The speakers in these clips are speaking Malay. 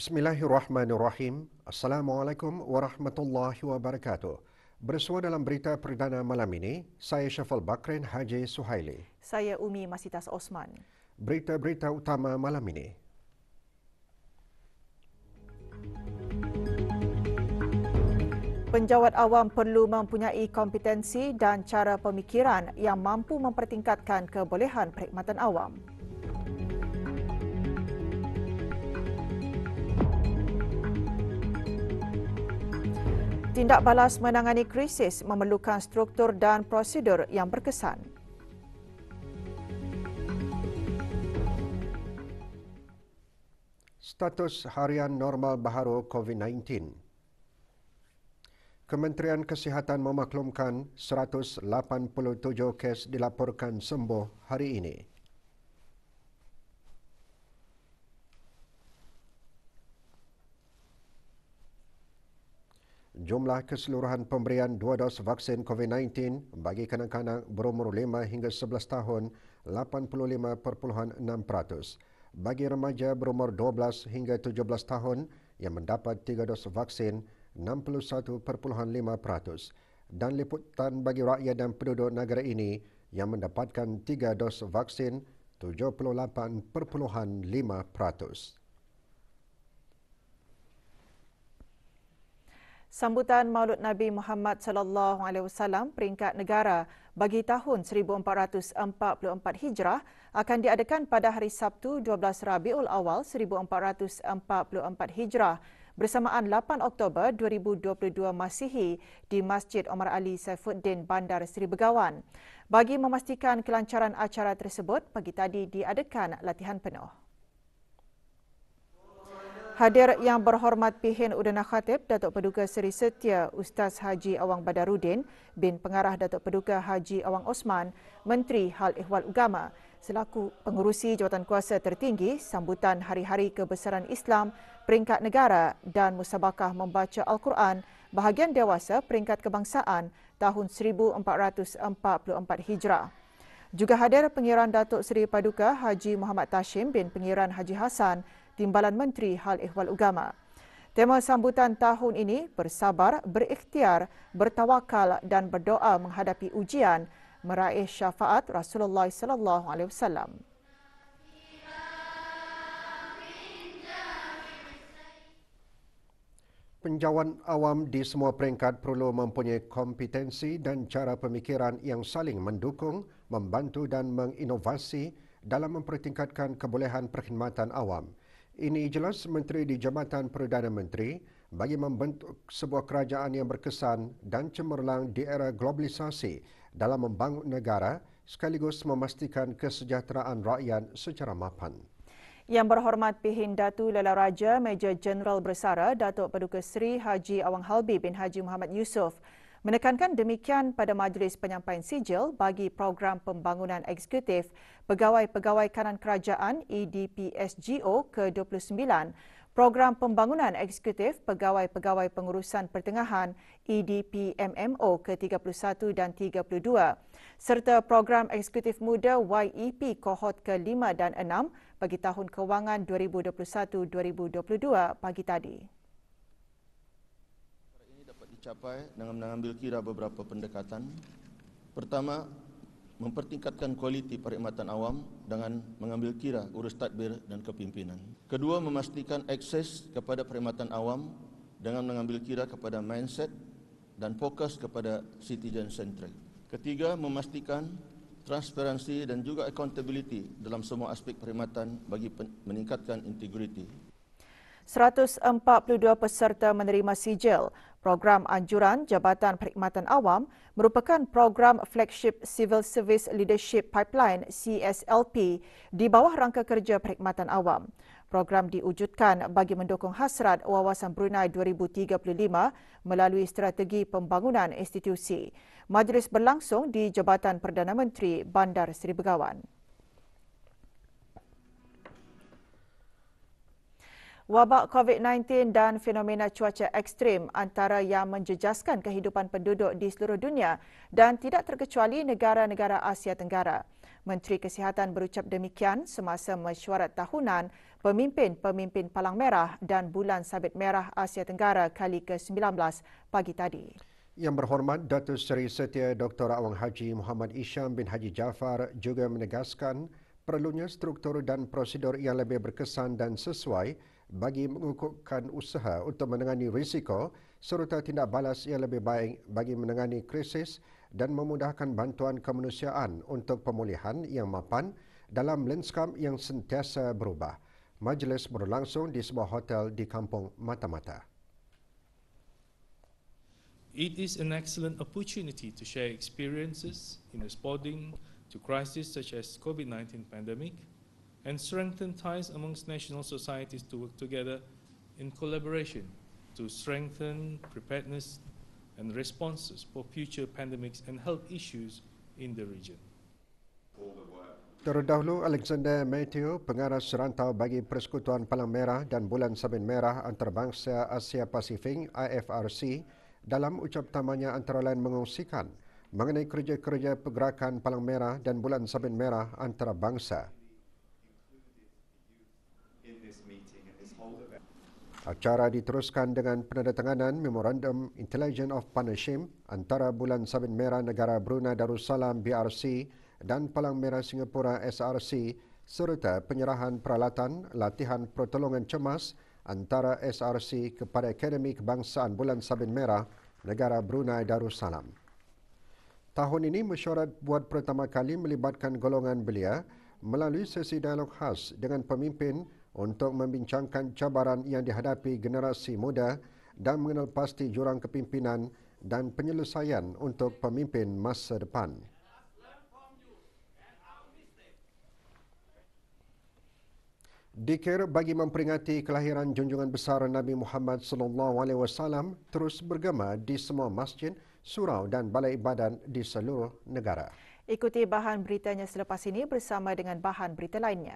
Bismillahirrahmanirrahim. Assalamualaikum warahmatullahi wabarakatuh. Bersua dalam berita perdana malam ini, saya Syafal Bakrin Haji Suhaili. Saya Umi Masitas Osman. Berita-berita utama malam ini. Penjawat awam perlu mempunyai kompetensi dan cara pemikiran yang mampu mempertingkatkan kebolehan perkhidmatan awam. Tindak balas menangani krisis memerlukan struktur dan prosedur yang berkesan. Status harian normal baharu COVID-19. Kementerian Kesihatan memaklumkan 187 kes dilaporkan sembuh hari ini. Jumlah keseluruhan pemberian 2 dos vaksin COVID-19 bagi kanak-kanak berumur 5 hingga 11 tahun 85.6%. Bagi remaja berumur 12 hingga 17 tahun yang mendapat 3 dos vaksin 61.5%. Dan liputan bagi rakyat dan penduduk negara ini yang mendapatkan 3 dos vaksin 78.5%. Sambutan Maulud Nabi Muhammad sallallahu alaihi wasallam peringkat negara bagi tahun 1444 Hijrah akan diadakan pada hari Sabtu 12 Rabiul Awal 1444 Hijrah bersamaan 8 Oktober 2022 Masihi di Masjid Omar Ali Saifuddin Bandar Seri Begawan. Bagi memastikan kelancaran acara tersebut, pagi tadi diadakan latihan penuh. Hadir yang berhormat Pihin Udana Khatib Datuk Paduka Seri Setia Ustaz Haji Awang Badaruddin bin Pengarah Datuk Paduka Haji Awang Osman, Menteri Hal Ehwal Agama selaku pengurusi jawatankuasa tertinggi sambutan Hari-Hari Kebesaran Islam peringkat negara dan musabakah membaca Al-Quran bahagian dewasa peringkat kebangsaan tahun 1444 Hijrah. Juga hadir Pengiran Datuk Seri Paduka Haji Muhammad Tashim bin Pengiran Haji Hassan, Timbalan Menteri Hal Ehwal Agama. Tema sambutan tahun ini bersabar, berikhtiar, bertawakal dan berdoa menghadapi ujian meraih syafaat Rasulullah sallallahu alaihi wasallam. Penjawat awam di semua peringkat perlu mempunyai kompetensi dan cara pemikiran yang saling mendukung, membantu dan menginovasi dalam mempertingkatkan kebolehan perkhidmatan awam. Ini jelas Menteri di Jabatan Perdana Menteri bagi membentuk sebuah kerajaan yang berkesan dan cemerlang di era globalisasi dalam membangun negara sekaligus memastikan kesejahteraan rakyat secara mapan. Yang berhormat Pihin Datu Lala Raja Major Jeneral Bersara Datuk Paduka Seri Haji Awang Halbi bin Haji Muhammad Yusof menekankan demikian pada majlis penyampaian sijil bagi program pembangunan eksekutif Pegawai-Pegawai Kanan Kerajaan EDPSGO ke-29, program pembangunan eksekutif Pegawai-Pegawai Pengurusan Pertengahan EDPMMO ke-31 dan 32, serta program eksekutif muda YEP kohort ke-5 dan 6 bagi tahun kewangan 2021-2022 pagi tadi. Dicapai dengan mengambil kira beberapa pendekatan. Pertama, mempertingkatkan kualiti perkhidmatan awam dengan mengambil kira urus tadbir dan kepimpinan. Kedua, memastikan akses kepada perkhidmatan awam dengan mengambil kira kepada mindset dan fokus kepada citizen centric. Ketiga, memastikan transparansi dan juga accountability dalam semua aspek perkhidmatan bagi meningkatkan integriti. 142 peserta menerima sijil. Program Anjuran Jabatan Perkhidmatan Awam merupakan program flagship Civil Service Leadership Pipeline CSLP di bawah rangka kerja perkhidmatan awam. Program diwujudkan bagi mendukung hasrat Wawasan Brunei 2035 melalui strategi pembangunan institusi. Majlis berlangsung di Jabatan Perdana Menteri Bandar Seri Begawan. Wabak COVID-19 dan fenomena cuaca ekstrim antara yang menjejaskan kehidupan penduduk di seluruh dunia dan tidak terkecuali negara-negara Asia Tenggara. Menteri Kesihatan berucap demikian semasa mesyuarat tahunan pemimpin-pemimpin Palang Merah dan Bulan Sabit Merah Asia Tenggara kali ke-19 pagi tadi. Yang berhormat Datuk Seri Setia Dr. Awang Haji Muhammad Isham bin Haji Jaafar juga menegaskan perlunya struktur dan prosedur yang lebih berkesan dan sesuai bagi mengukuhkan usaha untuk menangani risiko serta tindak balas yang lebih baik bagi menangani krisis dan memudahkan bantuan kemanusiaan untuk pemulihan yang mapan dalam lanskap yang sentiasa berubah. Majlis berlangsung di sebuah hotel di Kampung Mata-Mata. It is an excellent opportunity to share experiences in responding to crises such as COVID-19 pandemic and strengthen ties amongst national societies to work together in collaboration to strengthen preparedness and responses for future pandemics and health issues in the region. Terdahulu, Alexander Matthew, pengarah serantau bagi Persekutuan Palang Merah dan Bulan Sabit Merah Antarabangsa Asia Pasifik IFRC, dalam ucap tamanya antara lain mengungsikan mengenai kerja-kerja pergerakan Palang Merah dan Bulan Sabit Merah antarabangsa. Acara diteruskan dengan penandatanganan Memorandum Intelligence of Partnership antara Bulan Sabit Merah Negara Brunei Darussalam BRC dan Palang Merah Singapura SRC serta penyerahan peralatan latihan pertolongan cemas antara SRC kepada Akademi Kebangsaan Bulan Sabit Merah Negara Brunei Darussalam. Tahun ini mesyuarat buat pertama kali melibatkan golongan belia melalui sesi dialog khas dengan pemimpin untuk membincangkan cabaran yang dihadapi generasi muda dan mengenal pasti jurang kepimpinan dan penyelesaian untuk pemimpin masa depan. Dikir bagi memperingati kelahiran junjungan besar Nabi Muhammad SAW terus bergema di semua masjid, surau dan balai ibadat di seluruh negara. Ikuti bahan beritanya selepas ini bersama dengan bahan berita lainnya.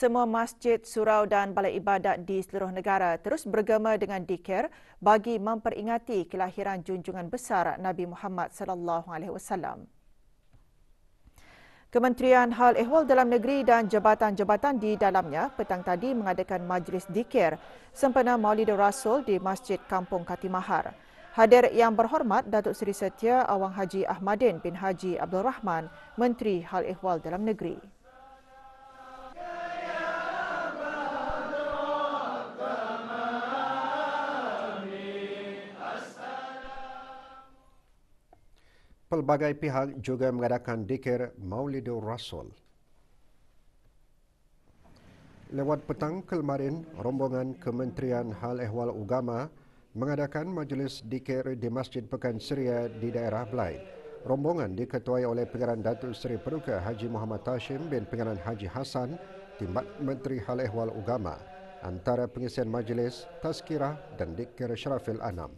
Semua masjid, surau dan balai ibadat di seluruh negara terus bergema dengan dikir bagi memperingati kelahiran junjungan besar Nabi Muhammad SAW. Kementerian Hal Ehwal Dalam Negeri dan jabatan-jabatan di dalamnya petang tadi mengadakan majlis dikir sempena Maulidur Rasul di Masjid Kampung Katimahar. Hadir Yang Berhormat Datuk Seri Setia Awang Haji Ahmadin bin Haji Abdul Rahman, Menteri Hal Ehwal Dalam Negeri. Pelbagai pihak juga mengadakan dikir Maulidur Rasul. Lewat petang kemarin, rombongan Kementerian Hal Ehwal Ugama mengadakan majlis dikir di Masjid Pekan Syria di daerah Belait. Rombongan diketuai oleh Pengarah Datuk Seri Paduka Haji Muhammad Tashim bin Pengarah Haji Hassan, Timbat Menteri Hal Ehwal Ugama. Antara pengisian majlis, tazkirah dan dikir Syarafil Anam.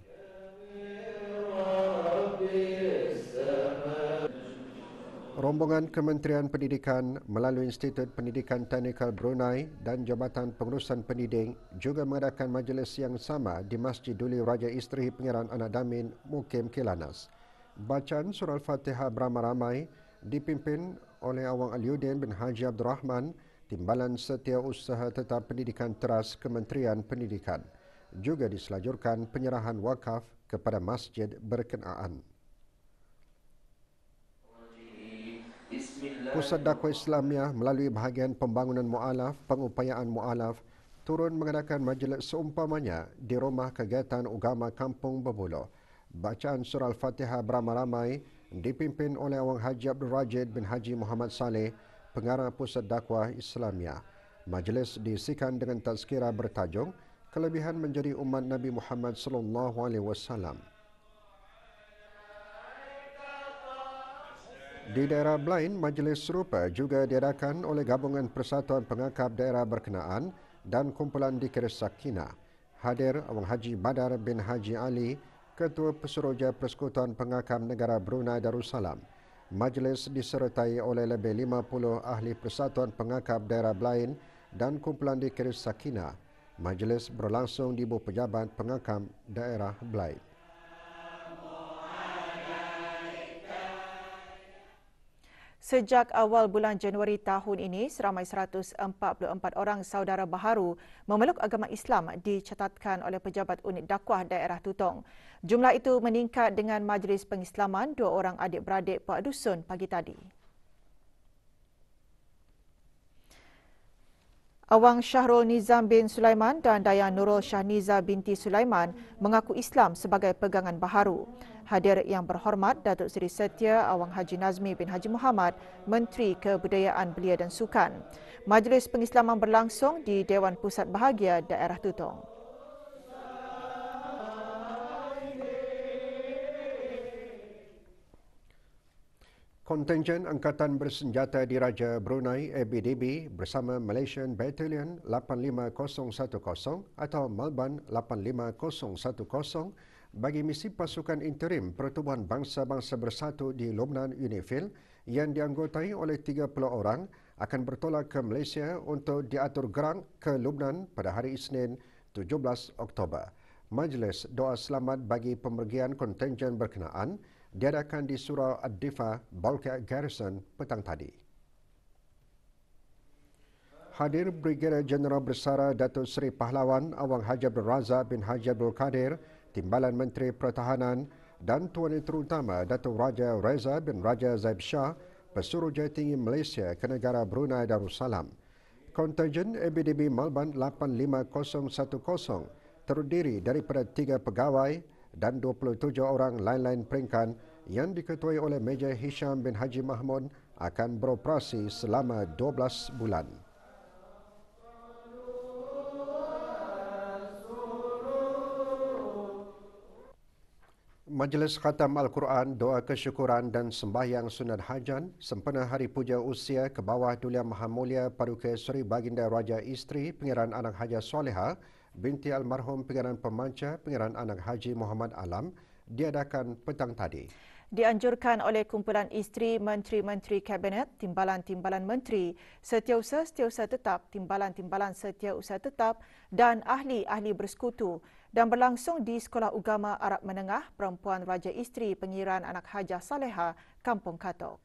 Rombongan Kementerian Pendidikan melalui Institut Pendidikan Teknikal Brunei dan Jabatan Pengurusan Pendidik juga mengadakan majlis yang sama di Masjid Duli Raja Isteri Pengiran Anak Damin Mukim Kilanas. Bacaan surah Al-Fatihah beramai-ramai dipimpin oleh Awang Aliuddin bin Haji Abdul Rahman, Timbalan Setiausaha Tetap Pendidikan Teras Kementerian Pendidikan. Juga diselajurkan penyerahan wakaf kepada masjid berkenaan. Pusat Dakwah Islamiah melalui bahagian pembangunan mu'alaf, pengupayaan mu'alaf, turun mengadakan majlis seumpamanya di Rumah Kegiatan Ugama Kampung Bebulo. Bacaan surah Al-Fatihah beramai-ramai dipimpin oleh Awang Haji Abdul Rajid bin Haji Muhammad Saleh, Pengarah Pusat Dakwah Islamiah. Majlis diisikan dengan tazkirah bertajuk Kelebihan Menjadi Umat Nabi Muhammad SAW. Di daerah Blain, majlis serupa juga diadakan oleh Gabungan Persatuan Pengakap Daerah Berkenaan dan Kumpulan Dikir Sakinah. Hadir Awang Haji Badar bin Haji Ali, Ketua Pesuruhjaya Persekutuan Pengakap Negara Brunei Darussalam. Majlis disertai oleh lebih 50 ahli Persatuan Pengakap Daerah Belain dan kumpulan di Keris Sakina. Majlis berlangsung di bawah Pejabat Pengakap Daerah Belain. Sejak awal bulan Januari tahun ini, seramai 144 orang saudara baharu memeluk agama Islam dicatatkan oleh Pejabat Unit Dakwah Daerah Tutong. Jumlah itu meningkat dengan Majlis Pengislaman 2 orang adik-beradik Pak Dusun pagi tadi. Awang Syahrul Nizam bin Sulaiman dan Dayang Nurul Syahniza binti Sulaiman mengaku Islam sebagai pegangan baharu. Hadir yang berhormat Datuk Seri Setia Awang Haji Nazmi bin Haji Muhammad, Menteri Kebudayaan Belia dan Sukan. Majlis Pengislaman berlangsung di Dewan Pusat Bahagia Daerah Tutong. Kontingen Angkatan Bersenjata Diraja Brunei ABDB bersama Malaysian Battalion 85010 atau Malban 85010 bagi misi pasukan interim Pertubuhan Bangsa-Bangsa Bersatu di Lubnan UNIFIL yang dianggotai oleh 30 orang akan bertolak ke Malaysia untuk diatur gerak ke Lubnan pada hari Isnin 17 Oktober. Majlis doa selamat bagi pemergian kontingen berkenaan diadakan di Surau Ad-Difa, Balkat Garrison petang tadi. Hadir Brigadier Jeneral Bersara Datuk Seri Pahlawan Awang Haji Abdul Razak bin Haji Abdul Kadir, Timbalan Menteri Pertahanan dan Tuan Terutama Datuk Raja Reza bin Raja Zaib Shah, Pesuruhjaya Tinggi Malaysia ke negara Brunei Darussalam. Kontingen ABDB Malban 85010 terdiri daripada 3 pegawai dan 27 orang lain-lain peringkat yang diketuai oleh Major Hisham bin Haji Mahmud akan beroperasi selama 12 bulan. Majlis Khatam Al-Quran, doa kesyukuran dan sembahyang sunat hajan sempena Hari Puja Usia ke bawah Duli Maha Mulia Paduka Seri Baginda Raja Isteri Pengiran Anak Haja Soleha binti almarhum Pengiran Pemanca Pengiran Anak Haji Muhammad Alam diadakan petang tadi. Dianjurkan oleh kumpulan isteri Menteri-Menteri Kabinet, Timbalan-Timbalan Menteri, Setiausaha Tetap, Timbalan-Timbalan Setiausaha Tetap dan ahli-ahli bersekutu dan berlangsung di Sekolah Ugama Arab Menengah Perempuan Raja Isteri Pengiran Anak Hajah Saleha, Kampung Katok.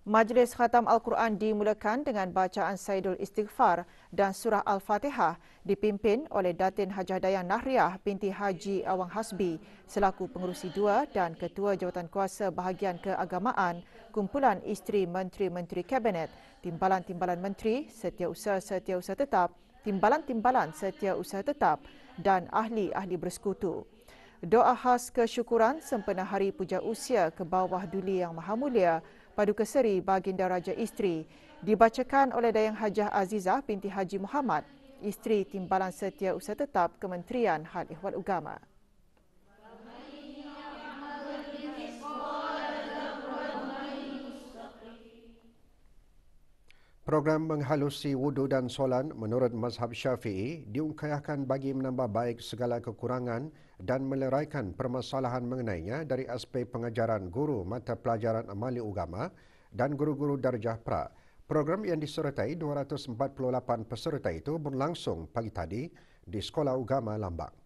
Majlis Khatam Al-Quran dimulakan dengan bacaan Sayyidul Istighfar dan Surah Al-Fatihah dipimpin oleh Datin Hajah Dayang Nahriah binti Haji Awang Hasbi selaku pengerusi 2 dan Ketua Jawatankuasa Bahagian Keagamaan Kumpulan Isteri Menteri-Menteri Kabinet, Timbalan-Timbalan Menteri, Setiausaha Tetap, Timbalan-Timbalan Setiausaha Tetap dan ahli-ahli bersekutu. Doa khas kesyukuran sempena Hari Puja Usia ke bawah Duli Yang Maha Mulia Paduka Seri Baginda Raja Isteri dibacakan oleh Dayang Hajah Azizah binti Haji Muhammad, Isteri Timbalan Setiausaha Tetap Kementerian Hal Ehwal Ugama. Program menghalusi wudu dan solat menurut mazhab Syafi'i diungkayahkan bagi menambah baik segala kekurangan dan meleraikan permasalahan mengenainya dari aspek pengajaran guru mata pelajaran amali agama dan guru-guru darjah pra. Program yang disertai 248 peserta itu berlangsung pagi tadi di Sekolah Ugama Lambang.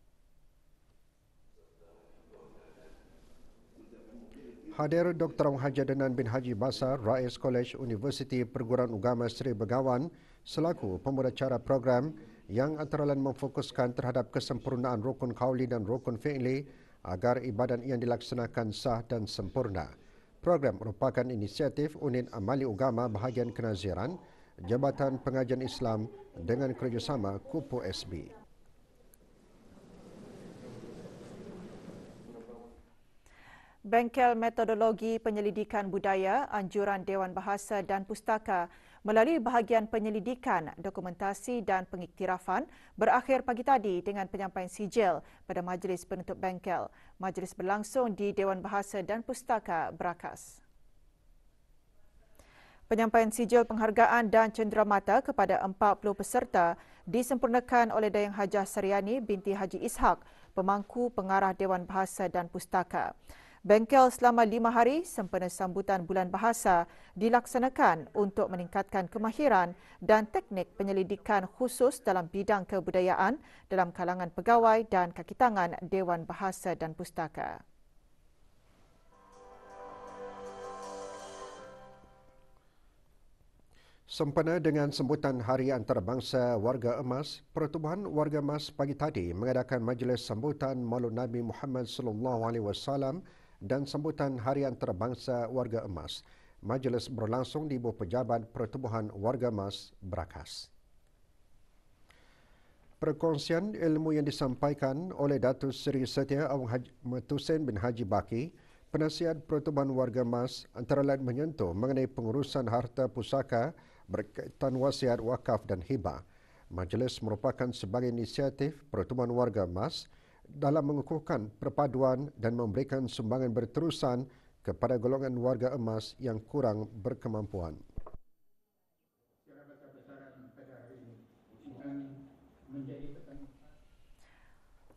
Hadir Dr. Haji Adnan bin Haji Basar, Rais College Universiti Perguruan Ugama Seri Begawan selaku pemudacara program yang antara lain memfokuskan terhadap kesempurnaan rukun kauli dan rukun fi'li agar ibadat yang dilaksanakan sah dan sempurna. Program merupakan inisiatif Unit Amali Ugama Bahagian Kenaziran, Jabatan Pengajian Islam dengan kerjasama Kupu SB. Bengkel Metodologi Penyelidikan Budaya Anjuran Dewan Bahasa dan Pustaka melalui bahagian penyelidikan, dokumentasi dan pengiktirafan berakhir pagi tadi dengan penyampaian sijil pada Majlis Penutup Bengkel. Majlis berlangsung di Dewan Bahasa dan Pustaka Berakas. Penyampaian sijil penghargaan dan cenderamata kepada 40 peserta disempurnakan oleh Dayang Hajah Saryani binti Haji Ishak, pemangku pengarah Dewan Bahasa dan Pustaka. Bengkel selama 5 hari sempena sambutan Bulan Bahasa dilaksanakan untuk meningkatkan kemahiran dan teknik penyelidikan khusus dalam bidang kebudayaan dalam kalangan pegawai dan kakitangan Dewan Bahasa dan Pustaka. Sempena dengan sambutan Hari Antarabangsa Warga Emas, Pertubuhan Warga Emas pagi tadi mengadakan majlis sambutan Maulid Nabi Muhammad SAW dan sambutan Hari Antarabangsa Warga Emas. Majlis berlangsung di bawah pejabat Pertubuhan Warga Emas Berakas. Perkongsian ilmu yang disampaikan oleh Datuk Seri Setia Awang Metusen bin Haji Baki, penasihat Pertubuhan Warga Emas, antara lain menyentuh mengenai pengurusan harta pusaka berkaitan wasiat, wakaf dan hibah. Majlis merupakan sebagai inisiatif Pertubuhan Warga Emas dalam mengukuhkan perpaduan dan memberikan sumbangan berterusan kepada golongan warga emas yang kurang berkemampuan.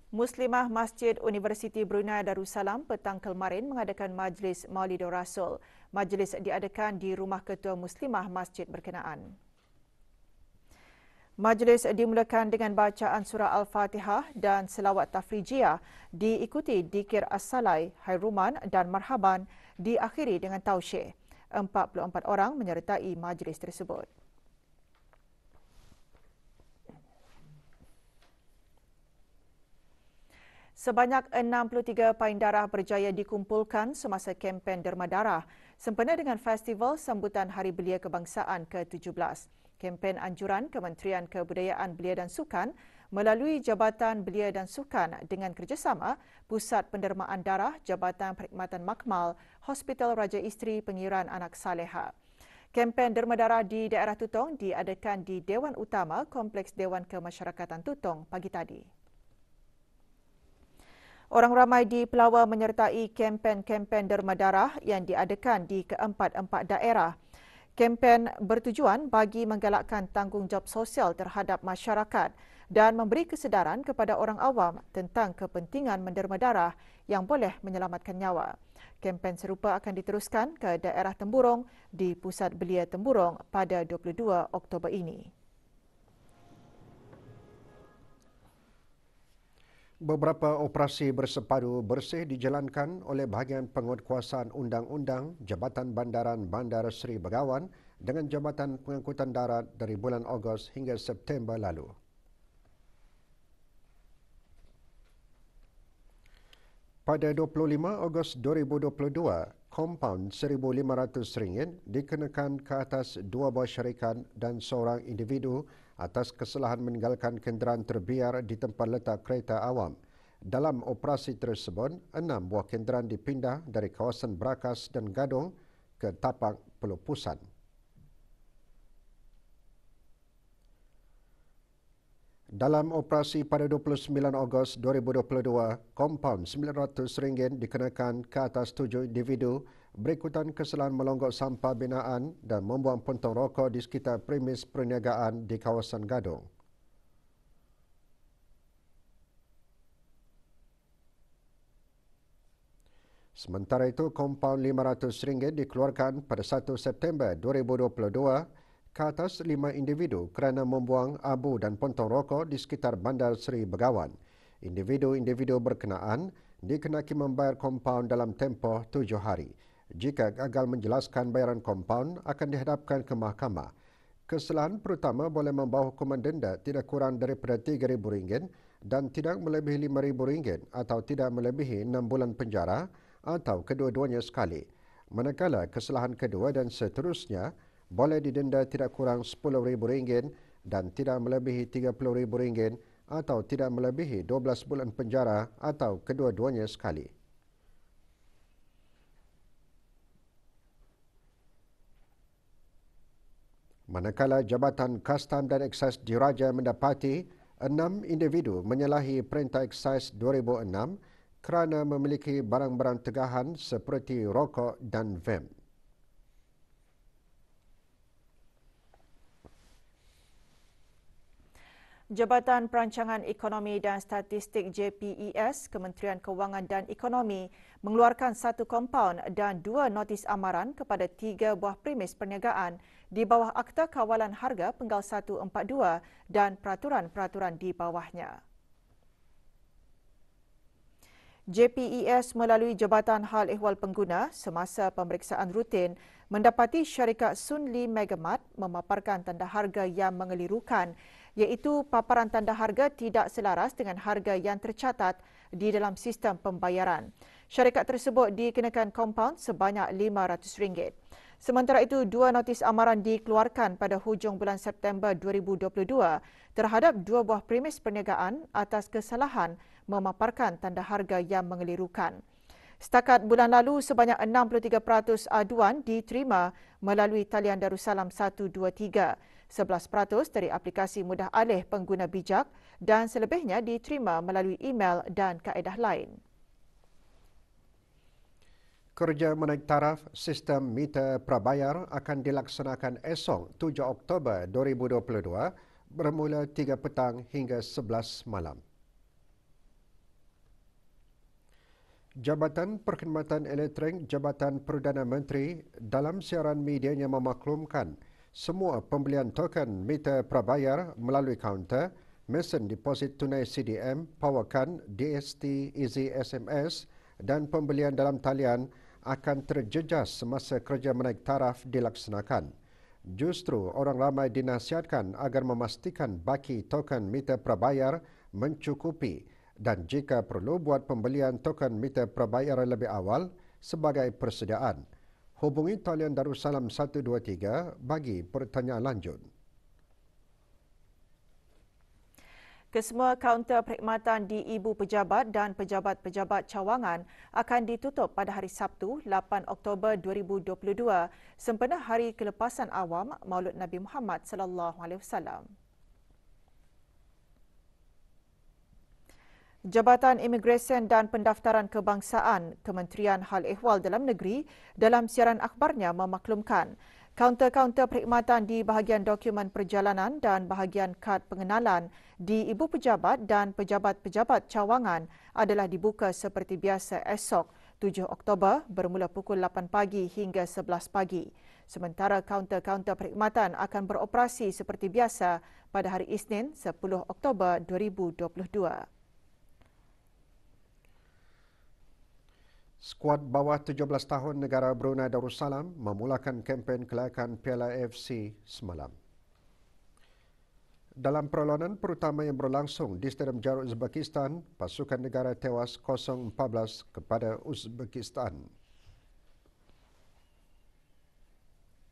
Muslimah Masjid Universiti Brunei Darussalam petang kemarin mengadakan majlis Maulidur Rasul. Majlis diadakan di Rumah Ketua Muslimah Masjid berkenaan. Majlis dimulakan dengan bacaan surah Al-Fatihah dan selawat tafrijiyah, diikuti dikir as-salai, hairuman dan marhaban, diakhiri dengan tausyih. 44 orang menyertai majlis tersebut. Sebanyak 63 pain darah berjaya dikumpulkan semasa kempen derma darah sempena dengan Festival Sambutan Hari Belia Kebangsaan ke-17. Kempen anjuran Kementerian Kebudayaan Belia dan Sukan melalui Jabatan Belia dan Sukan dengan kerjasama Pusat Pendermaan Darah, Jabatan Perkhidmatan Makmal, Hospital Raja Isteri Pengiran Anak Saleha. Kempen derma darah di daerah Tutong diadakan di Dewan Utama Kompleks Dewan Kemasyarakatan Tutong pagi tadi. Orang ramai di Pelawar menyertai kempen-kempen derma darah yang diadakan di keempat-empat daerah. Kempen bertujuan bagi menggalakkan tanggungjawab sosial terhadap masyarakat dan memberi kesedaran kepada orang awam tentang kepentingan menderma darah yang boleh menyelamatkan nyawa. Kempen serupa akan diteruskan ke daerah Temburong di Pusat Belia Temburong pada 22 Oktober ini. Beberapa operasi bersepadu bersih dijalankan oleh bahagian penguatkuasaan undang-undang Jabatan Bandaran Bandar Seri Begawan dengan Jabatan Pengangkutan Darat dari bulan Ogos hingga September lalu. Pada 25 Ogos 2022, kompaun RM1,500 dikenakan ke atas 2 buah syarikat dan seorang individu atas kesalahan meninggalkan kenderaan terbiar di tempat letak kereta awam. Dalam operasi tersebut, 6 buah kenderaan dipindah dari kawasan Berakas dan Gadong ke tapak pelupusan. Dalam operasi pada 29 Ogos 2022, kompaun RM900 dikenakan ke atas 7 individu berikutan kesalahan melonggok sampah binaan dan membuang pontong rokok di sekitar premis perniagaan di kawasan Gadong. Sementara itu, kompaun RM500 dikeluarkan pada 1 September 2022 ke atas 5 individu kerana membuang abu dan pontong rokok di sekitar Bandar Seri Begawan. Individu-individu berkenaan dikenaki membayar kompaun dalam tempoh 7 hari. Jika gagal menjelaskan bayaran kompaun, akan dihadapkan ke mahkamah. Kesalahan pertama boleh membawa hukuman denda tidak kurang daripada RM3,000 dan tidak melebihi RM5,000 atau tidak melebihi 6 bulan penjara atau kedua-duanya sekali. Manakala kesalahan kedua dan seterusnya boleh didenda tidak kurang RM10,000 dan tidak melebihi RM30,000 atau tidak melebihi 12 bulan penjara atau kedua-duanya sekali. Manakala Jabatan Kastam dan Eksais Diraja mendapati 6 individu menyalahi Perintah Eksais 2006 kerana memiliki barang-barang tegahan seperti rokok dan vape. Jabatan Perancangan Ekonomi dan Statistik JPES, Kementerian Kewangan dan Ekonomi mengeluarkan satu kompaun dan dua notis amaran kepada 3 buah premis perniagaan di bawah Akta Kawalan Harga Penggal 142 dan peraturan-peraturan di bawahnya. JPES melalui Jabatan Hal Ehwal Pengguna semasa pemeriksaan rutin mendapati syarikat Sunli Megamat memaparkan tanda harga yang mengelirukan, iaitu paparan tanda harga tidak selaras dengan harga yang tercatat di dalam sistem pembayaran. Syarikat tersebut dikenakan kompaun sebanyak RM500. Sementara itu, 2 notis amaran dikeluarkan pada hujung bulan September 2022 terhadap 2 buah premis perniagaan atas kesalahan memaparkan tanda harga yang mengelirukan. Setakat bulan lalu, sebanyak 63% aduan diterima melalui talian Darussalam 123, 11% dari aplikasi mudah alih pengguna bijak dan selebihnya diterima melalui email dan kaedah lain. Kerja menaik taraf sistem meter prabayar akan dilaksanakan esok 7 Oktober 2022 bermula 3 petang hingga 11 malam. Jabatan Perkhidmatan Elektrik Jabatan Perdana Menteri dalam siaran medianya memaklumkan semua pembelian token meter prabayar melalui kaunter, mesin deposit tunai CDM, PowerCard, DST, Easy SMS dan pembelian dalam talian akan terjejas semasa kerja menaik taraf dilaksanakan. Justru orang ramai dinasihatkan agar memastikan baki token meter prabayar mencukupi dan jika perlu buat pembelian token meter prabayar lebih awal sebagai persediaan. Hubungi talian Darussalam 123 bagi pertanyaan lanjut. Kesemua kaunter perkhidmatan di Ibu Pejabat dan Pejabat-Pejabat Cawangan akan ditutup pada hari Sabtu 8 Oktober 2022 sempena Hari Kelepasan Awam Maulud Nabi Muhammad SAW. Jabatan Imigresen dan Pendaftaran Kebangsaan, Kementerian Hal Ehwal Dalam Negeri dalam siaran akhbarnya memaklumkan kaunter-kaunter perkhidmatan di bahagian dokumen perjalanan dan bahagian kad pengenalan di Ibu Pejabat dan Pejabat-Pejabat Cawangan adalah dibuka seperti biasa esok 7 Oktober bermula pukul 8 pagi hingga 11 pagi. Sementara kaunter-kaunter perkhidmatan akan beroperasi seperti biasa pada hari Isnin 10 Oktober 2022. Skuad bawah 17 tahun negara Brunei Darussalam memulakan kempen kelayakan Piala AFC semalam. Dalam perlawanan pertama yang berlangsung di Stadium Jarod Uzbekistan, pasukan negara tewas 0-14 kepada Uzbekistan.